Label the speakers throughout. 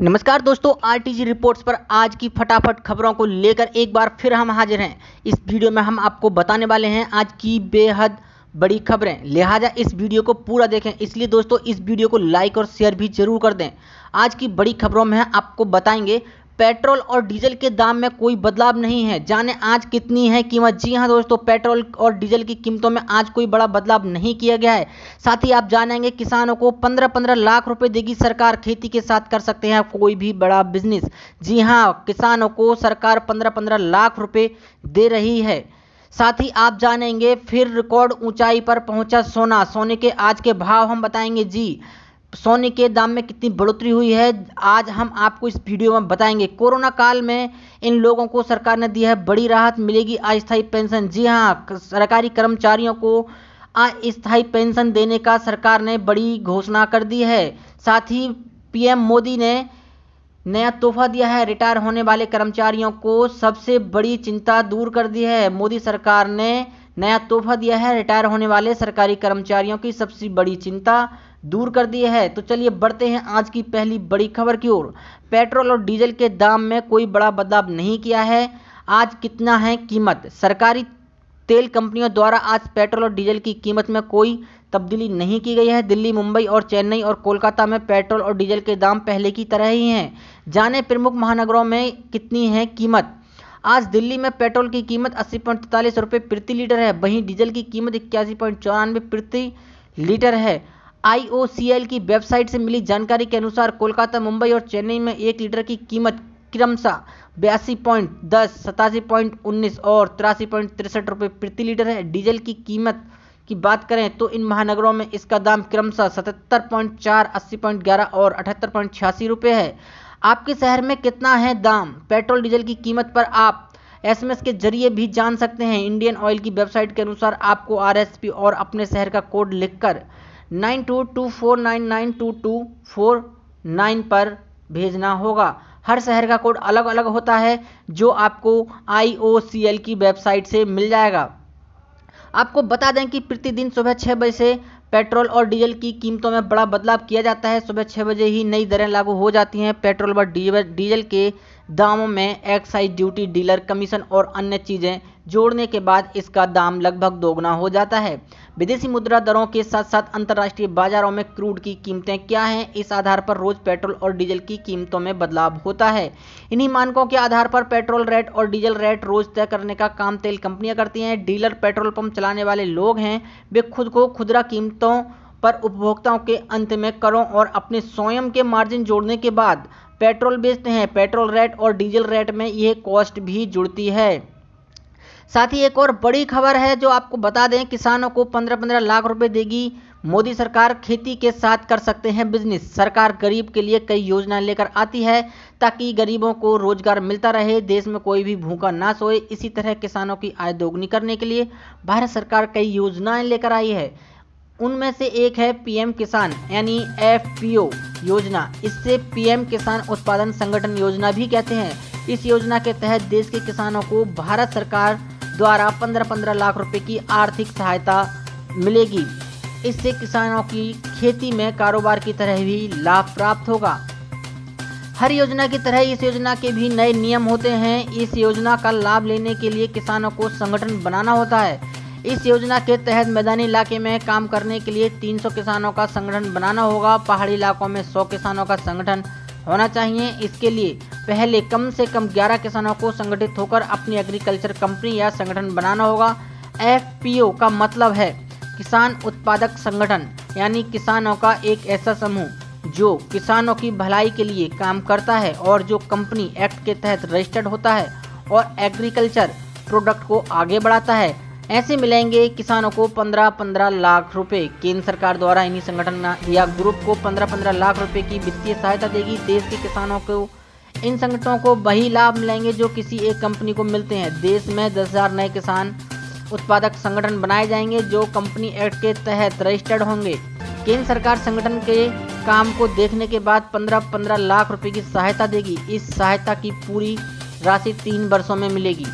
Speaker 1: नमस्कार दोस्तों, RTG reports पर आज की फटाफट खबरों को लेकर एक बार फिर हम हाजिर हैं। इस वीडियो में हम आपको बताने वाले हैं आज की बेहद बड़ी खबरें, लिहाजा इस वीडियो को पूरा देखें। इसलिए दोस्तों इस वीडियो को लाइक और शेयर भी जरूर कर दें। आज की बड़ी खबरों में आपको बताएंगे पेट्रोल और डीजल के दाम में कोई बदलाव नहीं है, जाने आज कितनी है कीमत। जी हां दोस्तों, पेट्रोल और डीजल की कीमतों में आज कोई बड़ा बदलाव नहीं किया गया है। साथ ही आप जानेंगे किसानों को 15-15 लाख रुपए देगी सरकार, खेती के साथ कर सकते हैं कोई भी बड़ा बिजनेस। जी हां, किसानों को सरकार 15-15 लाख रुपए दे रही है। साथ ही आप जानेंगे फिर रिकॉर्ड ऊंचाई पर पहुंचा सोना, सोने के आज के भाव हम बताएंगे। जी, सोने के दाम में कितनी बढ़ोतरी हुई है आज हम आपको इस वीडियो में बताएंगे। कोरोना काल में इन लोगों को सरकार ने दी है बड़ी राहत, मिलेगी अस्थायी पेंशन। जी हां, सरकारी कर्मचारियों को अस्थायी पेंशन देने का सरकार ने बड़ी घोषणा कर दी है। साथ ही पीएम मोदी ने नया तोहफा दिया है, रिटायर होने वाले कर्मचारियों को सबसे बड़ी चिंता दूर कर दी है। मोदी सरकार ने नया तोहफा दिया है, रिटायर होने वाले सरकारी कर्मचारियों की सबसे बड़ी चिंता दूर कर दी है। तो चलिए बढ़ते हैं आज की पहली बड़ी खबर की ओर। पेट्रोल और डीजल के दाम में कोई बड़ा बदलाव नहीं किया है। आज कितना है कीमत? सरकारी तेल कंपनियों द्वारा आज पेट्रोल और डीजल की कीमत में कोई तब्दीली नहीं की गई है। दिल्ली, मुंबई और चेन्नई और कोलकाता में पेट्रोल और डीजल के दाम पहले की तरह ही हैं। जाने प्रमुख महानगरों में कितनी है कीमत। आज दिल्ली में पेट्रोल की कीमत 80.43 रुपये प्रति लीटर है, वहीं डीजल की कीमत 81.94 प्रति लीटर है। IOCL की वेबसाइट से मिली जानकारी के अनुसार कोलकाता, मुंबई और चेन्नई में 1 लीटर की कीमत क्रमशः 82.10, 87.19 और 83.63 रुपये प्रति लीटर है। डीजल की कीमत की बात करें तो इन महानगरों में इसका दाम क्रमशः 77.4, 80.11 और 78.86 रुपये है। आपके शहर में कितना है दाम? पेट्रोल डीजल की कीमत पर आप SMS के जरिए भी जान सकते हैं। इंडियन ऑयल की वेबसाइट के अनुसार आपको RSP और अपने शहर का कोड लिखकर 9224992249 पर भेजना होगा। हर शहर का कोड अलग अलग होता है जो आपको IOCL की वेबसाइट से मिल जाएगा। आपको बता दें कि प्रतिदिन सुबह 6 बजे से पेट्रोल और डीजल की कीमतों में बड़ा बदलाव किया जाता है। सुबह 6 बजे ही नई दरें लागू हो जाती हैं। पेट्रोल व डीजल के दामों में एक्साइज ड्यूटी, डीलर कमीशन और अन्य चीज़ें जोड़ने के बाद इसका दाम लगभग दोगुना हो जाता है। विदेशी मुद्रा दरों के साथ साथ अंतर्राष्ट्रीय बाजारों में क्रूड की कीमतें क्या हैं, इस आधार पर रोज पेट्रोल और डीजल की कीमतों में बदलाव होता है। इन्हीं मानकों के आधार पर पेट्रोल रेट और डीजल रेट रोज तय करने का काम तेल कंपनियां करती हैं। डीलर पेट्रोल पंप चलाने वाले लोग हैं, वे खुद को खुदरा कीमतों पर उपभोक्ताओं के अंत में करों और अपने स्वयं के मार्जिन जोड़ने के बाद पेट्रोल बेचते हैं। पेट्रोल रेट और डीजल रेट में यह कॉस्ट भी जुड़ती है। साथ ही एक और बड़ी खबर है जो आपको बता दें, किसानों को 15-15 लाख रुपए देगी मोदी सरकार, खेती के साथ कर सकते हैं बिजनेस। सरकार गरीब के लिए कई योजनाएं लेकर आती है ताकि गरीबों को रोजगार मिलता रहे, देश में कोई भी भूखा ना सोए। इसी तरह किसानों की आय दोगुनी करने के लिए भारत सरकार कई योजनाएं लेकर आई है। उनमें से एक है PM किसान यानी FPO योजना। इससे PM किसान उत्पादन संगठन योजना भी कहते हैं। इस योजना के तहत देश के किसानों को भारत सरकार द्वारा 15-15 लाख रुपए की आर्थिक सहायता मिलेगी। इससे किसानों की खेती में कारोबार की तरह भी लाभ प्राप्त होगा। हर योजना की तरह इस योजना के भी नए नियम होते हैं। इस योजना का लाभ लेने के लिए किसानों को संगठन बनाना होता है। इस योजना के तहत मैदानी इलाके में काम करने के लिए 300 किसानों का संगठन बनाना होगा। पहाड़ी इलाकों में 100 किसानों का संगठन होना चाहिए। इसके लिए पहले कम से कम 11 किसानों को संगठित होकर अपनी एग्रीकल्चर कंपनी या संगठन बनाना होगा। FPO का मतलब है किसान उत्पादक संगठन, यानी किसानों का एक ऐसा समूह जो किसानों की भलाई के लिए काम करता है और जो कंपनी एक्ट के तहत रजिस्टर्ड होता है और एग्रीकल्चर प्रोडक्ट को आगे बढ़ाता है। ऐसे मिलेंगे किसानों को 15-15 लाख रुपए। केंद्र सरकार द्वारा इन्हीं संगठन या ग्रुप को 15-15 लाख रुपए की वित्तीय सहायता देगी। देश के किसानों को इन संगठनों को वही लाभ मिलेंगे जो किसी एक कंपनी को मिलते हैं। देश में 10,000 नए किसान उत्पादक संगठन बनाए जाएंगे जो कंपनी एक्ट के तहत रजिस्टर्ड होंगे। केंद्र सरकार संगठन के काम को देखने के बाद 15-15 लाख रुपए की सहायता देगी। इस सहायता की पूरी राशि 3 वर्षों में मिलेगी।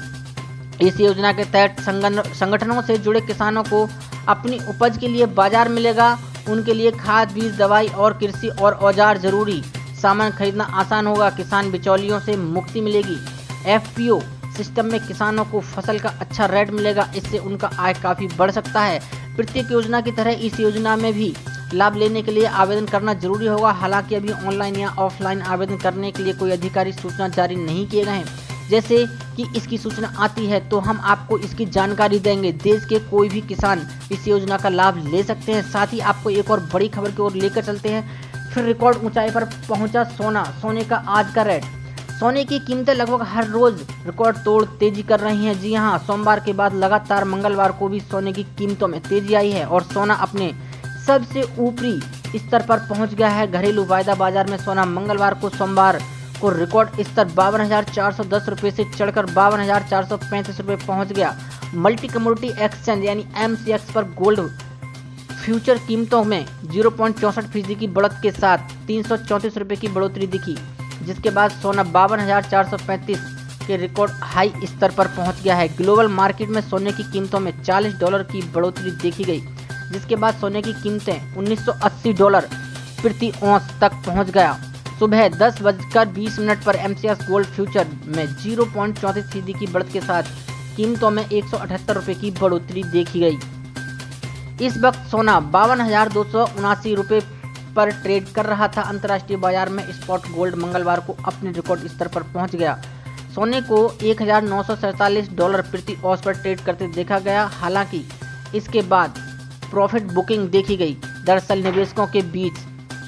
Speaker 1: इस योजना के तहत संगठनों से जुड़े किसानों को अपनी उपज के लिए बाजार मिलेगा। उनके लिए खाद, बीज, दवाई और कृषि और औजार जरूरी सामान खरीदना आसान होगा, किसान बिचौलियों से मुक्ति मिलेगी। FPO सिस्टम में किसानों को फसल का अच्छा रेट मिलेगा, इससे उनका आय काफ़ी बढ़ सकता है। प्रत्येक योजना की तरह इस योजना में भी लाभ लेने के लिए आवेदन करना जरूरी होगा। हालांकि अभी ऑनलाइन या ऑफलाइन आवेदन करने के लिए कोई आधिकारिक सूचना जारी नहीं किए गए हैं। जैसे कि इसकी सूचना आती है तो हम आपको इसकी जानकारी देंगे। देश के कोई भी किसान इस योजना का लाभ ले सकते हैं। साथ ही आपको एक और बड़ी खबर की ओर लेकर चलते हैं। फिर रिकॉर्ड ऊंचाई पर पहुंचा सोना। सोने का आज का रेट। सोने की कीमतें लगभग हर रोज रिकॉर्ड तोड़ तेजी कर रही हैं। जी हां, सोमवार के बाद लगातार मंगलवार को भी सोने की कीमतों में तेजी आई है और सोना अपने सबसे ऊपरी स्तर पर पहुंच गया है। घरेलू वायदा बाजार में सोना मंगलवार को सोमवार को रिकॉर्ड स्तर 52,410 रुपये से चढ़कर 52,435 रुपये पहुंच गया। मल्टी कमोडिटी एक्सचेंज यानी MCX पर गोल्ड फ्यूचर कीमतों में 0.64% की बढ़त के साथ 334 रुपये की बढ़ोतरी दिखी, जिसके बाद सोना 52,435 के रिकॉर्ड हाई स्तर पर पहुंच गया है। ग्लोबल मार्केट में सोने की कीमतों में $40 की बढ़ोतरी देखी गई, जिसके बाद सोने की कीमतें $1980 प्रति औंस तक पहुंच गया। सुबह 10:20 पर MCX गोल्ड फ्यूचर में 0.34% की बढ़त के साथ कीमतों में 178 रुपये की बढ़ोतरी देखी गई। इस वक्त सोना 52,279 रुपये पर ट्रेड कर रहा था। अंतर्राष्ट्रीय बाजार में स्पॉट गोल्ड मंगलवार को अपने रिकॉर्ड स्तर पर पहुंच गया। सोने को $1,947 प्रति औंस पर ट्रेड करते देखा गया। हालांकि इसके बाद प्रॉफिट बुकिंग देखी गई। दरअसल निवेशकों के बीच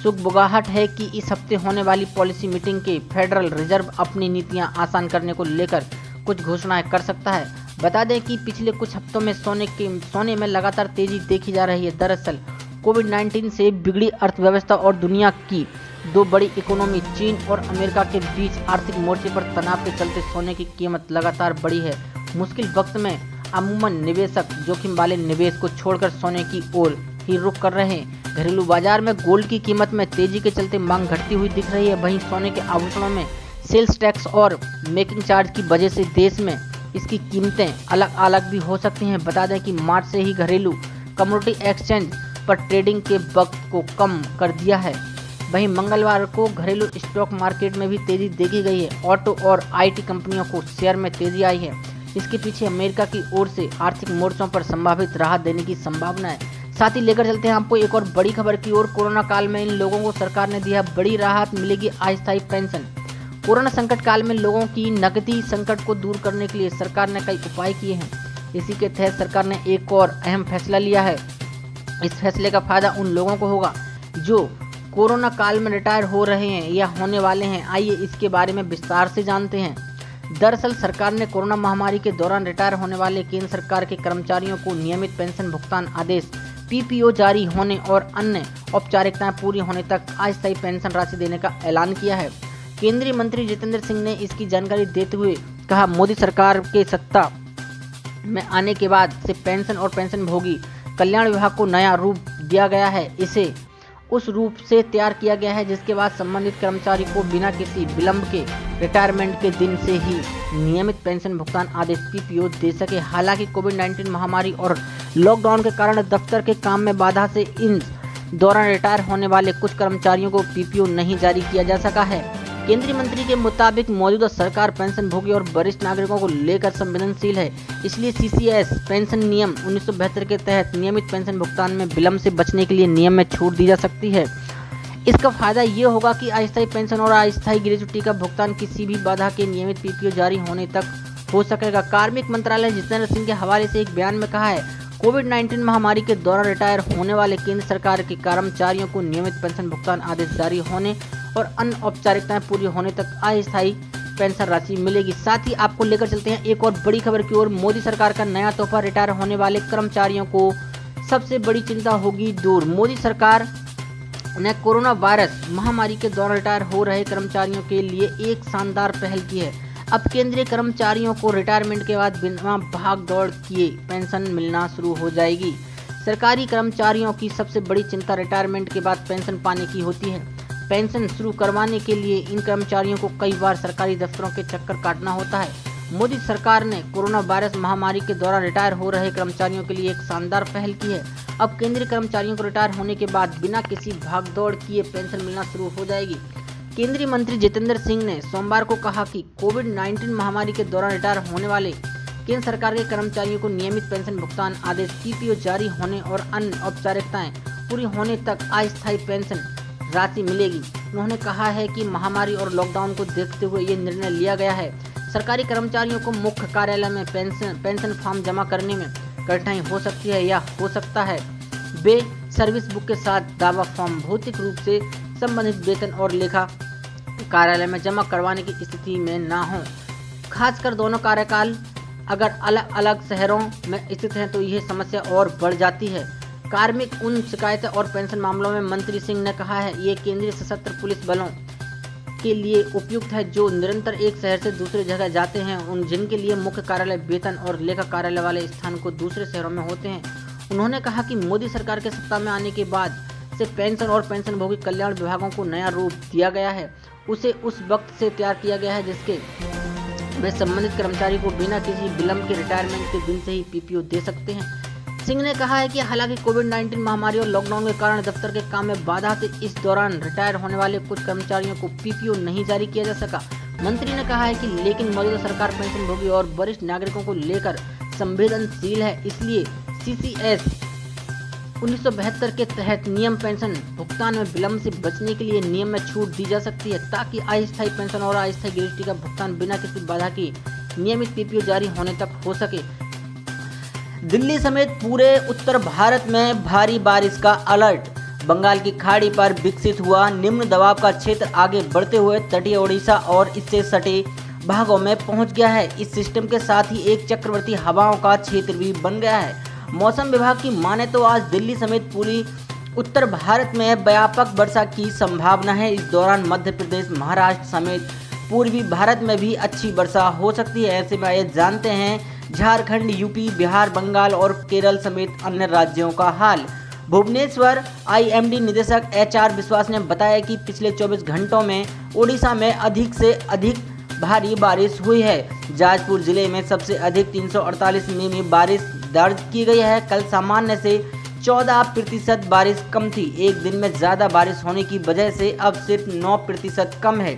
Speaker 1: सुगबुगाहट है कि इस हफ्ते होने वाली पॉलिसी मीटिंग के फेडरल रिजर्व अपनी नीतियां आसान करने को लेकर कुछ घोषणाएं कर सकता है। बता दें कि पिछले कुछ हफ्तों में सोने में लगातार तेजी देखी जा रही है। दरअसल कोविड-19 से बिगड़ी अर्थव्यवस्था और दुनिया की दो बड़ी इकोनॉमी चीन और अमेरिका के बीच आर्थिक मोर्चे पर तनाव के चलते सोने की कीमत लगातार बढ़ी है। मुश्किल वक्त में अमूमन निवेशक जोखिम वाले निवेश को छोड़कर सोने की ओर ही रुख कर रहे हैं। घरेलू बाजार में गोल्ड की कीमत में तेजी के चलते मांग घटती हुई दिख रही है। वहीं सोने के आभूषणों में सेल्स टैक्स और मेकिंग चार्ज की वजह से देश में इसकी कीमतें अलग अलग भी हो सकती हैं। बता दें कि मार्च से ही घरेलू कमोडिटी एक्सचेंज पर ट्रेडिंग के वक्त को कम कर दिया है। वहीं मंगलवार को घरेलू स्टॉक मार्केट में भी तेजी देखी गई है। ऑटो और IT कंपनियों को शेयर में तेजी आई है। इसके पीछे अमेरिका की ओर से आर्थिक मोर्चों पर संभावित राहत देने की संभावना है। साथ ही लेकर चलते हैं आपको एक और बड़ी खबर की ओर। कोरोना काल में इन लोगों को सरकार ने दिया बड़ी राहत, मिलेगी अस्थायी पेंशन। कोरोना संकट काल में लोगों की नकदी संकट को दूर करने के लिए सरकार ने कई उपाय किए हैं। इसी के तहत सरकार ने एक और अहम फैसला लिया है। इस फैसले का फायदा उन लोगों को होगा जो कोरोना काल में रिटायर हो रहे हैं या होने वाले हैं। आइए इसके बारे में विस्तार से जानते हैं। दरअसल सरकार ने कोरोना महामारी के दौरान रिटायर होने वाले केंद्र सरकार के कर्मचारियों को नियमित पेंशन भुगतान आदेश PPO जारी होने और अन्य औपचारिकताएं पूरी होने तक अस्थायी पेंशन राशि देने का ऐलान किया है। केंद्रीय मंत्री जितेंद्र सिंह ने इसकी जानकारी देते हुए कहा, मोदी सरकार के सत्ता में आने के बाद से पेंशन और पेंशनभोगी कल्याण विभाग को नया रूप दिया गया है। इसे उस रूप से तैयार किया गया है जिसके बाद संबंधित कर्मचारी को बिना किसी विलंब के रिटायरमेंट के दिन से ही नियमित पेंशन भुगतान आदेश PPO दे सके। हालांकि कोविड-19 महामारी और लॉकडाउन के कारण दफ्तर के काम में बाधा से इन दौरान रिटायर होने वाले कुछ कर्मचारियों को PPO नहीं जारी किया जा सका है। केंद्रीय मंत्री के मुताबिक मौजूदा सरकार पेंशनभोगी और वरिष्ठ नागरिकों को लेकर संवेदनशील है, इसलिए CCS पेंशन नियम 1972 के तहत नियमित पेंशन भुगतान में विलंब से बचने के लिए नियम में छूट दी जा सकती है। इसका फायदा ये होगा कि अस्थायी पेंशन और अस्थायी ग्रेच्युटी का भुगतान किसी भी बाधा के नियमित PPO जारी होने तक हो सकेगा। कार्मिक मंत्रालय जितेंद्र सिंह के हवाले से एक बयान में कहा है, कोविड-19 महामारी के दौरान रिटायर होने वाले केंद्र सरकार के कर्मचारियों को नियमित पेंशन भुगतान आदेश जारी होने और अन्य औपचारिकताएं पूरी होने तक अस्थायी पेंशन राशि मिलेगी। साथ ही आपको लेकर चलते हैं एक और बड़ी खबर की ओर। मोदी सरकार का नया तोहफा, रिटायर होने वाले कर्मचारियों को सबसे बड़ी चिंता होगी दूर। मोदी सरकार ने कोरोना वायरस महामारी के दौरान रिटायर हो रहे कर्मचारियों के लिए एक शानदार पहल की है। अब केंद्रीय कर्मचारियों को रिटायरमेंट के बाद बिना भाग दौड़ किए पेंशन मिलना शुरू हो जाएगी। सरकारी कर्मचारियों की सबसे बड़ी चिंता रिटायरमेंट के बाद पेंशन पाने की होती है। पेंशन शुरू करवाने के लिए इन कर्मचारियों को कई बार सरकारी दफ्तरों के चक्कर काटना होता है। मोदी सरकार ने कोरोना वायरस महामारी के दौरान रिटायर हो रहे कर्मचारियों के लिए एक शानदार पहल की है। अब केंद्रीय कर्मचारियों को रिटायर होने के बाद बिना किसी भागदौड़ किए पेंशन मिलना शुरू हो जाएगी। केंद्रीय मंत्री जितेंद्र सिंह ने सोमवार को कहा कि कोविड-19 महामारी के दौरान रिटायर होने वाले केंद्र सरकार के कर्मचारियों को नियमित पेंशन भुगतान आदेश पीपीओ जारी होने और अन्य औपचारिकताएं पूरी होने तक अस्थायी पेंशन राशि मिलेगी। उन्होंने कहा है कि महामारी और लॉकडाउन को देखते हुए ये निर्णय लिया गया है। सरकारी कर्मचारियों को मुख्य कार्यालय में पेंशन फॉर्म जमा करने में कठिनाई हो सकती है या हो सकता है वे सर्विस बुक के साथ दावा फॉर्म भौतिक रूप से संबंधित वेतन और लेखा कार्यालय में जमा करवाने की स्थिति में ना हो। खासकर दोनों कार्यकाल अगर अलग अलग शहरों में स्थित हैं तो यह समस्या और बढ़ जाती है। कार्मिक उन शिकायतें और पेंशन मामलों में मंत्री सिंह ने कहा है ये केंद्रीय सशस्त्र पुलिस बलों के लिए उपयुक्त है जो निरंतर एक शहर से दूसरे जगह जाते हैं, उन जिनके लिए मुख्य कार्यालय वेतन और लेखा कार्यालय वाले स्थान को दूसरे शहरों में होते हैं। उन्होंने कहा कि मोदी सरकार के सत्ता में आने के बाद से पेंशन और पेंशनभोगी कल्याण विभागों को नया रूप दिया गया है। उसे उस वक्त से तैयार किया गया है जिसके वे संबंधित कर्मचारी को बिना किसी विलंब के रिटायरमेंट के दिन से ही पीपीओ दे सकते हैं। सिंह ने कहा है कि हालांकि कोविड-19 महामारी और लॉकडाउन के कारण दफ्तर के काम में बाधा से इस दौरान रिटायर होने वाले कुछ कर्मचारियों को पीपीओ नहीं जारी किया जा सका। मंत्री ने कहा है कि लेकिन मौजूदा सरकार पेंशनभोगी और वरिष्ठ नागरिकों को लेकर संवेदनशील है, इसलिए सीसीएस 1972 के तहत नियम पेंशन भुगतान में विलंब से बचने के लिए नियम में छूट दी जा सकती है ताकि अस्थायी पेंशन और अस्थायी ग्रेच्युटी का भुगतान बिना किसी बाधा के नियमित पीपीओ जारी होने तक हो सके। दिल्ली समेत पूरे उत्तर भारत में भारी बारिश का अलर्ट। बंगाल की खाड़ी पर विकसित हुआ निम्न दबाव का क्षेत्र आगे बढ़ते हुए तटीय ओडिशा और इससे सटे भागों में पहुंच गया है। इस सिस्टम के साथ ही एक चक्रवर्ती हवाओं का क्षेत्र भी बन गया है। मौसम विभाग की माने तो आज दिल्ली समेत पूरी उत्तर भारत में व्यापक वर्षा की संभावना है। इस दौरान मध्य प्रदेश, महाराष्ट्र समेत पूर्वी भारत में भी अच्छी वर्षा हो सकती है। ऐसे में ये जानते हैं झारखंड, यूपी, बिहार, बंगाल और केरल समेत अन्य राज्यों का हाल। भुवनेश्वर आईएमडी निदेशक एचआर विश्वास ने बताया कि पिछले 24 घंटों में ओडिशा में अधिक से अधिक भारी बारिश हुई है। जाजपुर जिले में सबसे अधिक 348 मिमी बारिश दर्ज की गई है। कल सामान्य से 14% बारिश कम थी। एक दिन में ज्यादा बारिश होने की वजह से अब सिर्फ 9% कम है।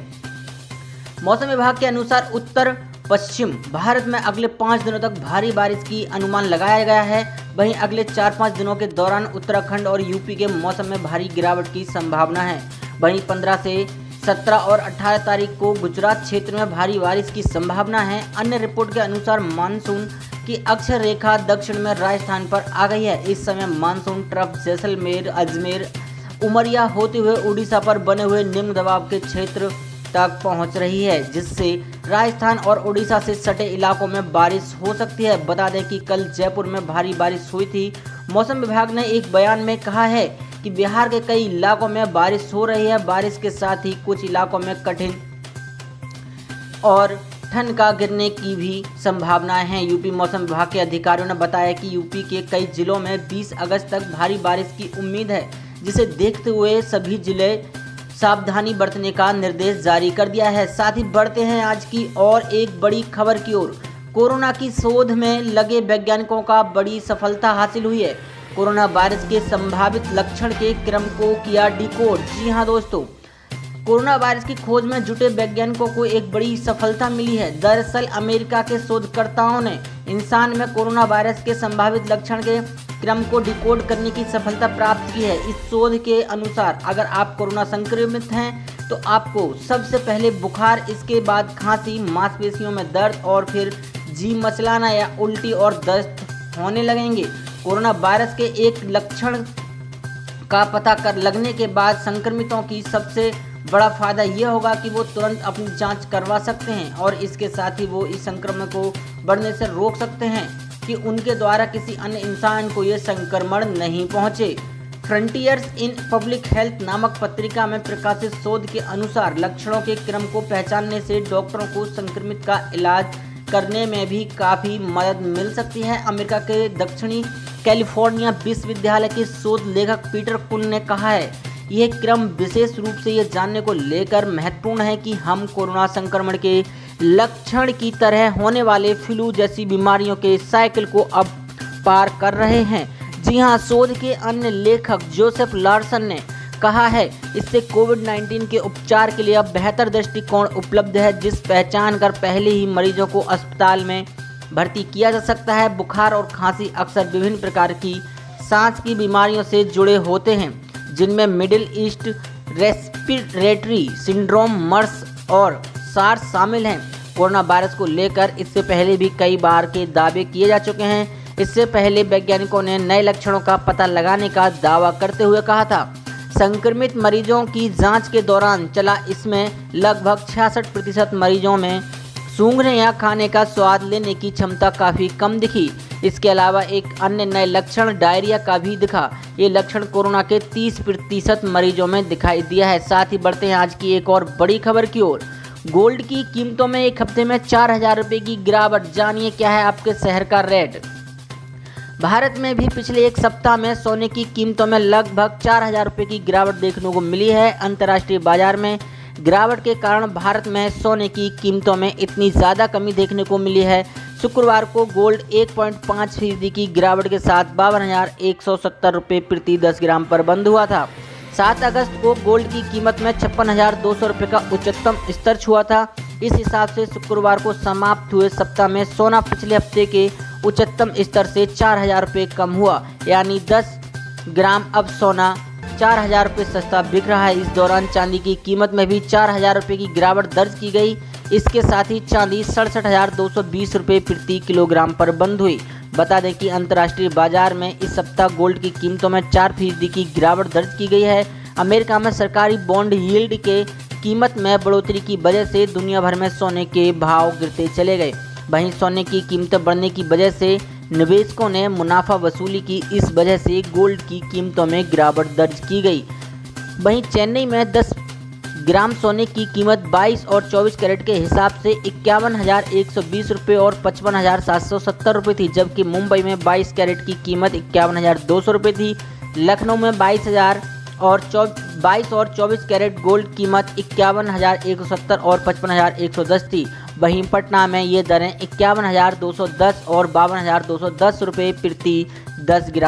Speaker 1: मौसम विभाग के अनुसार उत्तर पश्चिम भारत में अगले 5 दिनों तक भारी बारिश की अनुमान लगाया गया है। वहीं अगले 4-5 दिनों के दौरान उत्तराखंड और यूपी के मौसम में भारी गिरावट की संभावना है। वहीं 15 से 17 और 18 तारीख को गुजरात क्षेत्र में भारी बारिश की संभावना है। अन्य रिपोर्ट के अनुसार मानसून की अक्षर रेखा दक्षिण में राजस्थान पर आ गई है। इस समय मानसून ट्रफ जैसलमेर, अजमेर, उमरिया होते हुए उड़ीसा पर बने हुए निम्न दबाव के क्षेत्र तक पहुंच रही है, जिससे राजस्थान और उड़ीसा से सटे इलाकों में बारिश हो सकती है। बता दें कि कल जयपुर में भारी बारिश हुई थी। मौसम विभाग ने एक बयान में कहा है कि बिहार के कई इलाकों में बारिश हो रही है। बारिश के साथ ही कुछ इलाकों में कठिन और ठंड का गिरने की भी संभावनाएं हैं। यूपी मौसम विभाग के अधिकारियों ने बताया कि यूपी के कई जिलों में 20 अगस्त तक भारी बारिश की उम्मीद है, जिसे देखते हुए सभी जिले सावधानी बरतने का निर्देश जारी कर दिया है। साथ ही बढ़ते हैं आज की और एक बड़ी खबर की ओर। कोरोना की शोध में लगे वैज्ञानिकों का बड़ी सफलता हासिल हुई है। कोरोना वायरस के संभावित लक्षण के क्रम को किया डिकोड। जी हां दोस्तों, कोरोना वायरस की खोज में जुटे वैज्ञानिकों को एक बड़ी सफलता मिली है। दरअसल अमेरिका के शोधकर्ताओं ने इंसान में कोरोना वायरस के संभावित लक्षण के क्रम को डिकोड करने की सफलता प्राप्त की है। इस शोध के अनुसार अगर आप कोरोना संक्रमित हैं तो आपको सबसे पहले बुखार, इसके बाद खांसी, मांसपेशियों में दर्द और फिर जी मचलाना या उल्टी और दस्त होने लगेंगे। कोरोना वायरस के एक लक्षण का पता कर लगने के बाद संक्रमितों की सबसे बड़ा फायदा यह होगा कि वो तुरंत अपनी जांच करवा सकते हैं और इसके साथ ही वो इस संक्रमण को बढ़ने से रोक सकते हैं कि उनके द्वारा किसी अन्य इंसान को यह संक्रमण नहीं पहुंचे। फ्रंटियर्स इन पब्लिक हेल्थ नामक पत्रिका में प्रकाशित शोध के अनुसार लक्षणों के क्रम को पहचानने से डॉक्टरों को संक्रमित का इलाज करने में भी काफ़ी मदद मिल सकती है। अमेरिका के दक्षिणी कैलिफोर्निया विश्वविद्यालय के शोध लेखक पीटर कुल ने कहा है, यह क्रम विशेष रूप से यह जानने को लेकर महत्वपूर्ण है कि हम कोरोना संक्रमण के लक्षण की तरह होने वाले फ्लू जैसी बीमारियों के साइकिल को अब पार कर रहे हैं। जी हां, शोध के अन्य लेखक जोसेफ लार्सन ने कहा है। इससे कोविड-19 के उपचार के लिए अब बेहतर दृष्टिकोण उपलब्ध है, जिस पहचान कर पहले ही मरीजों को अस्पताल में भर्ती किया जा सकता है। बुखार और खांसी अक्सर विभिन्न प्रकार की सांस की बीमारियों से जुड़े होते हैं, जिनमें मिडिल ईस्ट रेस्पिरेटरी सिंड्रोम, मर्स और सार्स शामिल हैं। कोरोना वायरस को लेकर इससे पहले भी कई बार के दावे किए जा चुके हैं। इससे पहले वैज्ञानिकों ने नए लक्षणों का पता लगाने का दावा करते हुए कहा था। संक्रमित मरीजों की जांच के दौरान चला इसमें लगभग 66% मरीजों में सूंघने या खाने का स्वाद लेने की क्षमता काफ़ी कम दिखी। इसके अलावा एक अन्य नए लक्षण डायरिया का भी दिखा। ये लक्षण कोरोना के 30% मरीजों में दिखाई दिया है। साथ ही बढ़ते हैं आज की एक और बड़ी खबर की ओर। गोल्ड की कीमतों में एक हफ्ते में 4,000 रुपये की गिरावट। जानिए क्या है आपके शहर का रेट। भारत में भी पिछले एक सप्ताह में सोने की कीमतों में लगभग 4,000 रुपये की गिरावट देखने को मिली है। अंतर्राष्ट्रीय बाजार में गिरावट के कारण भारत में सोने की कीमतों में इतनी ज़्यादा कमी देखने को मिली है। शुक्रवार को गोल्ड 1.5% की गिरावट के साथ 52,170 रुपये प्रति 10 ग्राम पर बंद हुआ था। 7 अगस्त को गोल्ड की कीमत में 56,200 रुपये का उच्चतम स्तर छुआ था। इस हिसाब से शुक्रवार को समाप्त हुए सप्ताह में सोना पिछले हफ्ते के उच्चतम स्तर से 4,000 रुपये कम हुआ, यानी 10 ग्राम अब सोना 4,000 रुपये सस्ता बिक रहा है। इस दौरान चांदी की कीमत में भी 4,000 रुपये की गिरावट दर्ज की गई। इसके साथ ही चांदी 67,220 रुपये प्रति किलोग्राम पर बंद हुई। बता दें कि अंतर्राष्ट्रीय बाजार में इस सप्ताह गोल्ड की कीमतों में 4% की गिरावट दर्ज की गई है। अमेरिका में सरकारी बॉन्ड यील्ड के कीमत में बढ़ोतरी की वजह से दुनिया भर में सोने के भाव गिरते चले गए। वहीं सोने की कीमतें बढ़ने की वजह से निवेशकों ने मुनाफा वसूली की। इस वजह से गोल्ड की कीमतों में गिरावट दर्ज की गई। वहीं चेन्नई में 10 ग्राम सोने की कीमत 22 और 24 कैरेट के हिसाब से 51,120 रुपये और 55,770 रुपये थी, जबकि मुंबई में 22 कैरेट की कीमत 51,200 रुपये थी। लखनऊ में 22 और 24 कैरेट गोल्ड कीमत 51,170 और 55,110 थी। वहीं पटना में ये दरें 51,210 और 52,210 रुपये प्रति 10 ग्राम